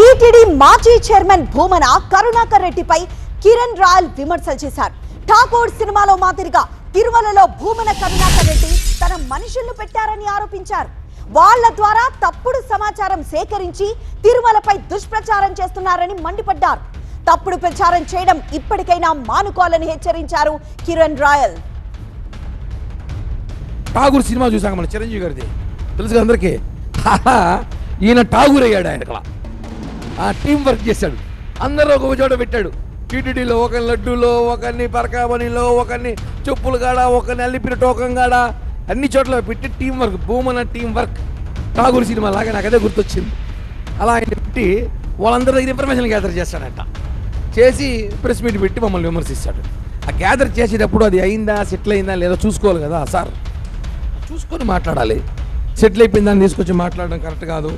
TTD మాజీ chairman Bhumana Karunakar రెడ్డిపై Kiran royal విమర్శలు చేశారు. ఠాకూర్ సినిమాలో మాదిరిగా తిరుమలలో భూమన కరుణాకర్ రెడ్డి తన మనుషులను పెట్టారని ఆరోపించారు. వాళ్ల ద్వారా తప్పుడు సమాచారం సేకరించి తిరుమలపై దుష్ప్రచారం చేస్తున్నారని మండిపడ్డారు. తప్పుడు ప్రచారం చేయడం ఇప్పటికైనా మానుకోవాలని హెచ్చరించారు కిరణ్ రాయల్. ఠాగూర్ సినిమా చూసాక మన చిరంజీవి గారిది తెలుసు అందరికీ. ఈయన ఠాగూర్ అయ్యాడు. ఆయన ఆ టీం వర్క్ చేశాడు. అందరూ ఒక చోట పెట్టాడు. టీటీడీలో ఒకరిని లడ్డూలో, ఒకరిని పరకామణిలో, ఒకరిని చెప్పులు కాడ, ఒకరిని అల్లిపిన టోకం కాడ, అన్ని చోట్ల పెట్టి team work, Bhumana team work. Tagore cinema లాగా నాకు అదే గుర్తొచ్చింది. అలా ఆయన పెట్టి వాళ్ళందరి దగ్గర ఇన్ఫర్మేషన్ గ్యాదర్ చేస్తాడంట. చేసి ప్రెస్ మీట్ పెట్టి మమ్మల్ని విమర్శిస్తాడు. ఆ గ్యాదర్ చేసేటప్పుడు అది అయిందా, సెటిల్ అయిందా లేదో చూసుకోవాలి కదా సార్. చూసుకొని మాట్లాడాలి. సెటిల్ అయిపోయిందని తీసుకొచ్చి మాట్లాడడం కరెక్ట్ కాదు.